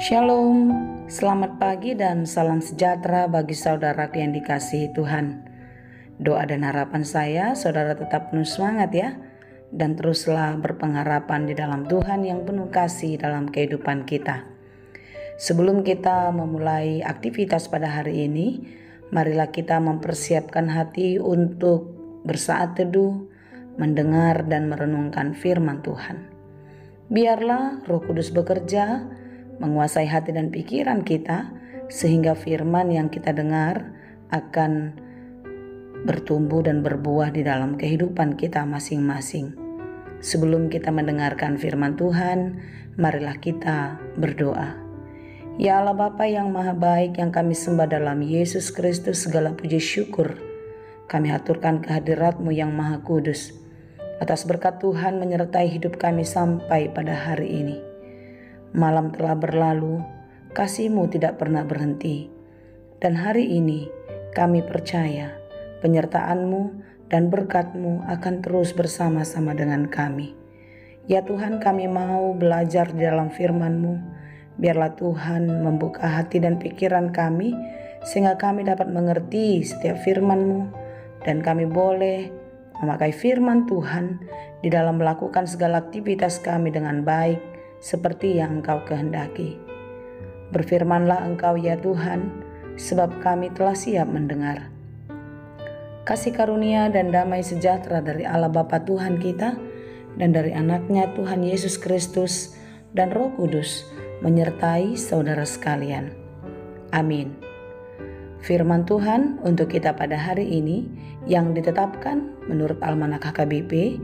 Shalom, selamat pagi dan salam sejahtera bagi saudaraku yang dikasihi Tuhan. Doa dan harapan saya, saudara tetap penuh semangat ya, dan teruslah berpengharapan di dalam Tuhan yang penuh kasih dalam kehidupan kita. Sebelum kita memulai aktivitas pada hari ini, marilah kita mempersiapkan hati untuk bersaat teduh, mendengar dan merenungkan firman Tuhan. Biarlah Roh Kudus bekerja, menguasai hati dan pikiran kita, sehingga firman yang kita dengar akan bertumbuh dan berbuah di dalam kehidupan kita masing-masing. Sebelum kita mendengarkan firman Tuhan, marilah kita berdoa. Ya Allah Bapa yang maha baik, yang kami sembah dalam Yesus Kristus, segala puji syukur kami aturkan kehadirat-Mu yang maha kudus, atas berkat Tuhan menyertai hidup kami sampai pada hari ini. Malam telah berlalu, kasih-Mu tidak pernah berhenti. Dan hari ini kami percaya penyertaan-Mu dan berkat-Mu akan terus bersama-sama dengan kami. Ya Tuhan, kami mau belajar di dalam firman-Mu. Biarlah Tuhan membuka hati dan pikiran kami, sehingga kami dapat mengerti setiap firman-Mu, dan kami boleh memakai firman Tuhan di dalam melakukan segala aktivitas kami dengan baik, seperti yang Engkau kehendaki. Berfirmanlah Engkau ya Tuhan, sebab kami telah siap mendengar. Kasih karunia dan damai sejahtera dari Allah Bapa Tuhan kita dan dari anaknya Tuhan Yesus Kristus dan Roh Kudus menyertai saudara sekalian. Amin. Firman Tuhan untuk kita pada hari ini yang ditetapkan menurut Almanak HKBP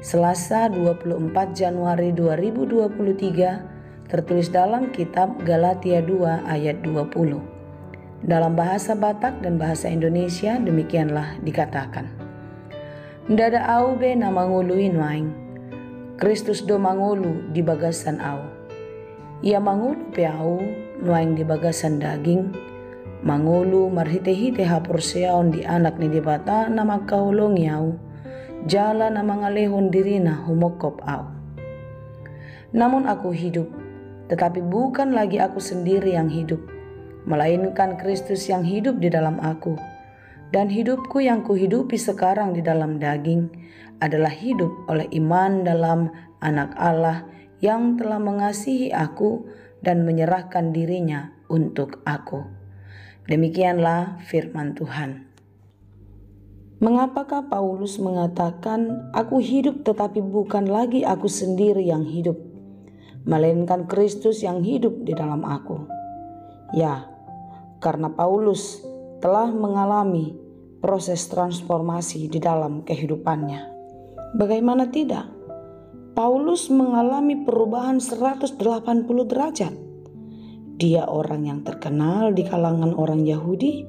Selasa 24 Januari 2023, tertulis dalam kitab Galatia 2 ayat 20. Dalam bahasa Batak dan bahasa Indonesia demikianlah dikatakan. Ndada au be na manguluin waing, Kristus do mangulu di bagasan au. Ia mangulu pe au nuaing di bagasan daging, mangulu marhite-hite hapur seaon di anak ni di bata nama kaulong yau. Jala na mga lehon dirina humokop au. Namun aku hidup, tetapi bukan lagi aku sendiri yang hidup, melainkan Kristus yang hidup di dalam aku. Dan hidupku yang kuhidupi sekarang di dalam daging adalah hidup oleh iman dalam Anak Allah yang telah mengasihi aku dan menyerahkan dirinya untuk aku. Demikianlah firman Tuhan. Mengapakah Paulus mengatakan, aku hidup tetapi bukan lagi aku sendiri yang hidup, melainkan Kristus yang hidup di dalam aku? Ya, karena Paulus telah mengalami proses transformasi di dalam kehidupannya. Bagaimana tidak? Paulus mengalami perubahan 180 derajat. Dia orang yang terkenal di kalangan orang Yahudi,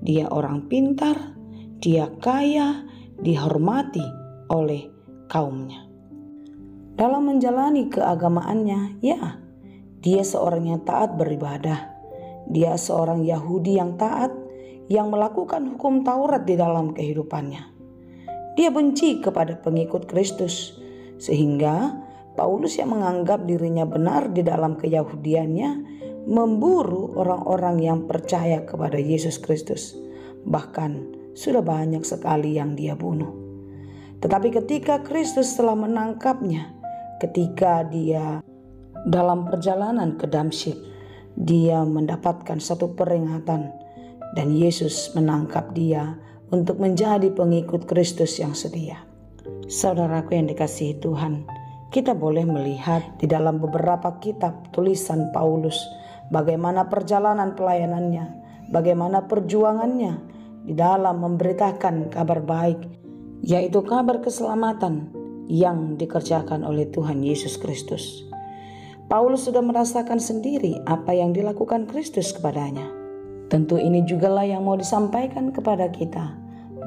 dia orang pintar, dia kaya, dihormati oleh kaumnya. Dalam menjalani keagamaannya, ya, dia seorang yang taat beribadah. Dia seorang Yahudi yang taat, yang melakukan hukum Taurat di dalam kehidupannya. Dia benci kepada pengikut Kristus, sehingga Paulus yang menganggap dirinya benar di dalam keyahudiannya, memburu orang-orang yang percaya kepada Yesus Kristus. Bahkan sudah banyak sekali yang dia bunuh. Tetapi ketika Kristus telah menangkapnya, ketika dia dalam perjalanan ke Damsyik, dia mendapatkan satu peringatan dan Yesus menangkap dia untuk menjadi pengikut Kristus yang setia. Saudaraku yang dikasihi Tuhan, kita boleh melihat di dalam beberapa kitab tulisan Paulus bagaimana perjalanan pelayanannya, bagaimana perjuangannya di dalam memberitakan kabar baik, yaitu kabar keselamatan yang dikerjakan oleh Tuhan Yesus Kristus. Paulus sudah merasakan sendiri apa yang dilakukan Kristus kepadanya. Tentu ini jugalah yang mau disampaikan kepada kita,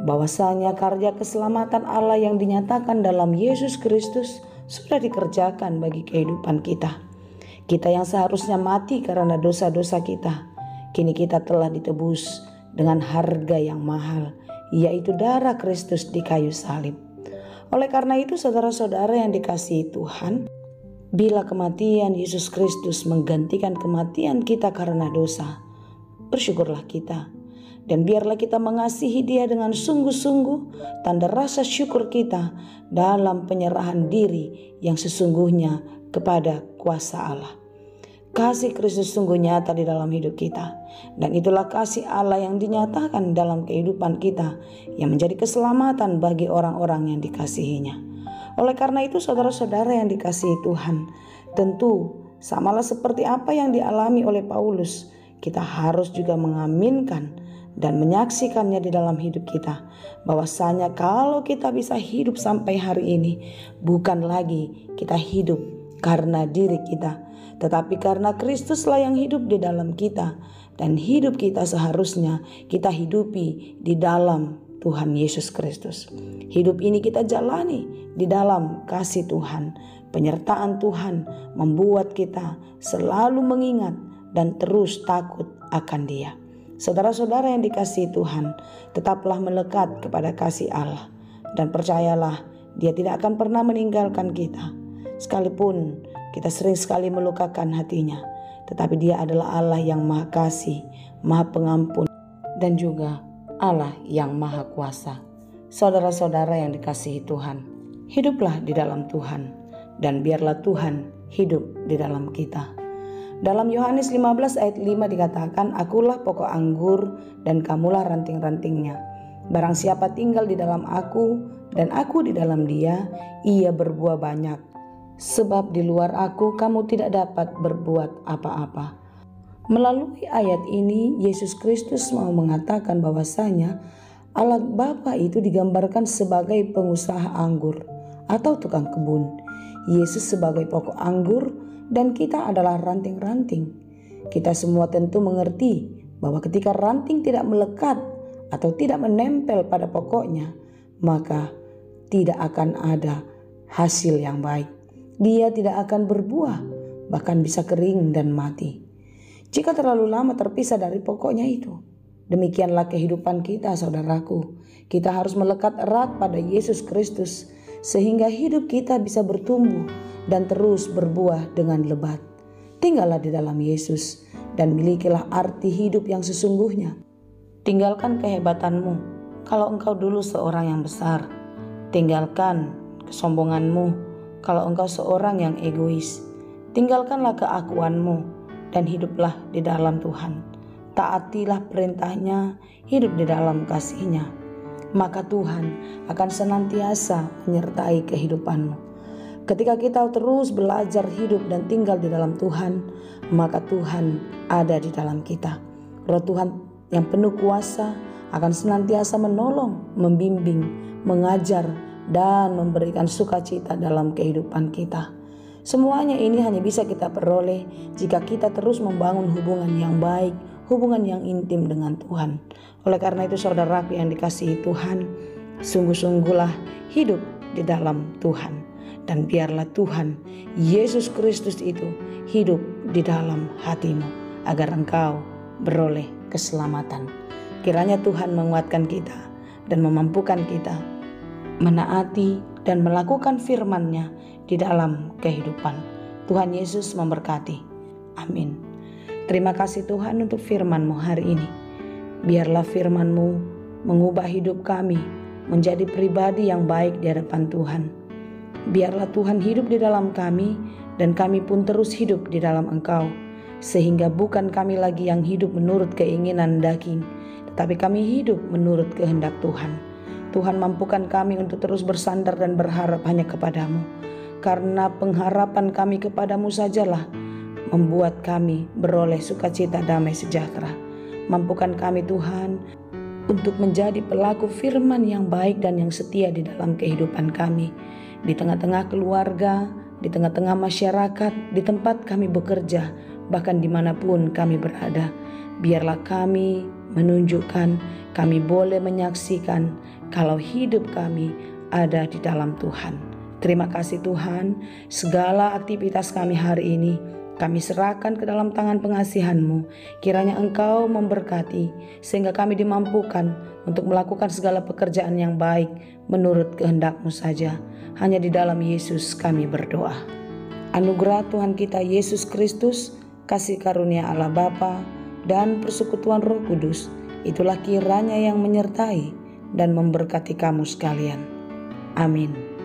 bahwasanya karya keselamatan Allah yang dinyatakan dalam Yesus Kristus sudah dikerjakan bagi kehidupan kita. Kita yang seharusnya mati karena dosa-dosa kita, kini kita telah ditebus dengan harga yang mahal, yaitu darah Kristus di kayu salib. Oleh karena itu saudara-saudara yang dikasihi Tuhan, Bila kematian Yesus Kristus menggantikan kematian kita karena dosa, bersyukurlah kita. Dan biarlah kita mengasihi Dia dengan sungguh-sungguh, tanda rasa syukur kita dalam penyerahan diri yang sesungguhnya kepada kuasa Allah. Kasih Kristus sungguh nyata di dalam hidup kita. Dan itulah kasih Allah yang dinyatakan dalam kehidupan kita, yang menjadi keselamatan bagi orang-orang yang dikasihinya. Oleh karena itu saudara-saudara yang dikasihi Tuhan, tentu samalah seperti apa yang dialami oleh Paulus, kita harus juga mengaminkan dan menyaksikannya di dalam hidup kita, bahwasanya kalau kita bisa hidup sampai hari ini, bukan lagi kita hidup karena diri kita, tetapi karena Kristuslah yang hidup di dalam kita, dan hidup kita seharusnya kita hidupi di dalam Tuhan Yesus Kristus. Hidup ini kita jalani di dalam kasih Tuhan. Penyertaan Tuhan membuat kita selalu mengingat dan terus takut akan Dia. Saudara-saudara yang dikasihi Tuhan, tetaplah melekat kepada kasih Allah, dan percayalah Dia tidak akan pernah meninggalkan kita. Sekalipun kita sering sekali melukakan hatinya, tetapi Dia adalah Allah yang Maha Kasih, Maha Pengampun, dan juga Allah yang Maha Kuasa. Saudara-saudara yang dikasihi Tuhan, hiduplah di dalam Tuhan, dan biarlah Tuhan hidup di dalam kita. Dalam Yohanes 15 ayat 5 dikatakan, "Akulah pokok anggur dan kamulah ranting-rantingnya. Barang siapa tinggal di dalam aku dan aku di dalam dia, ia berbuah banyak. Sebab di luar aku kamu tidak dapat berbuat apa-apa." Melalui ayat ini Yesus Kristus mau mengatakan bahwasanya Allah Bapa itu digambarkan sebagai pengusaha anggur atau tukang kebun. Yesus sebagai pokok anggur dan kita adalah ranting-ranting. Kita semua tentu mengerti bahwa ketika ranting tidak melekat atau tidak menempel pada pokoknya, maka tidak akan ada hasil yang baik. Dia tidak akan berbuah, bahkan bisa kering dan mati jika terlalu lama terpisah dari pokoknya itu. Demikianlah kehidupan kita, saudaraku. Kita harus melekat erat pada Yesus Kristus sehingga hidup kita bisa bertumbuh dan terus berbuah dengan lebat. Tinggallah di dalam Yesus dan milikilah arti hidup yang sesungguhnya. Tinggalkan kehebatanmu kalau engkau dulu seorang yang besar. Tinggalkan kesombonganmu kalau engkau seorang yang egois. Tinggalkanlah keakuanmu dan hiduplah di dalam Tuhan. Taatilah perintahnya, hidup di dalam kasih-Nya. Maka Tuhan akan senantiasa menyertai kehidupanmu. Ketika kita terus belajar hidup dan tinggal di dalam Tuhan, maka Tuhan ada di dalam kita. Roh Tuhan yang penuh kuasa akan senantiasa menolong, membimbing, mengajar, dan memberikan sukacita dalam kehidupan kita. Semuanya ini hanya bisa kita peroleh jika kita terus membangun hubungan yang baik, hubungan yang intim dengan Tuhan. Oleh karena itu saudaraku yang dikasihi Tuhan, sungguh-sungguhlah hidup di dalam Tuhan. Dan biarlah Tuhan Yesus Kristus itu hidup di dalam hatimu, agar engkau beroleh keselamatan. Kiranya Tuhan menguatkan kita dan memampukan kita menaati dan melakukan firman-Nya di dalam kehidupan. Tuhan Yesus memberkati. Amin. Terima kasih Tuhan untuk firman-Mu hari ini. Biarlah firman-Mu mengubah hidup kami menjadi pribadi yang baik di hadapan Tuhan. Biarlah Tuhan hidup di dalam kami dan kami pun terus hidup di dalam Engkau, sehingga bukan kami lagi yang hidup menurut keinginan daging, tetapi kami hidup menurut kehendak Tuhan. Tuhan mampukan kami untuk terus bersandar dan berharap hanya kepadamu, karena pengharapan kami kepadamu sajalah membuat kami beroleh sukacita damai sejahtera. Mampukan kami Tuhan untuk menjadi pelaku firman yang baik dan yang setia di dalam kehidupan kami, di tengah-tengah keluarga, di tengah-tengah masyarakat, di tempat kami bekerja, bahkan dimanapun kami berada. Biarlah kami menunjukkan, kami boleh menyaksikan kalau hidup kami ada di dalam Tuhan. Terima kasih Tuhan, segala aktivitas kami hari ini kami serahkan ke dalam tangan pengasihan-Mu. Kiranya Engkau memberkati sehingga kami dimampukan untuk melakukan segala pekerjaan yang baik menurut kehendak-Mu saja. Hanya di dalam Yesus kami berdoa. Anugerah Tuhan kita Yesus Kristus, kasih karunia Allah Bapa, dan persekutuan Roh Kudus, itulah kiranya yang menyertai dan memberkati kamu sekalian. Amin.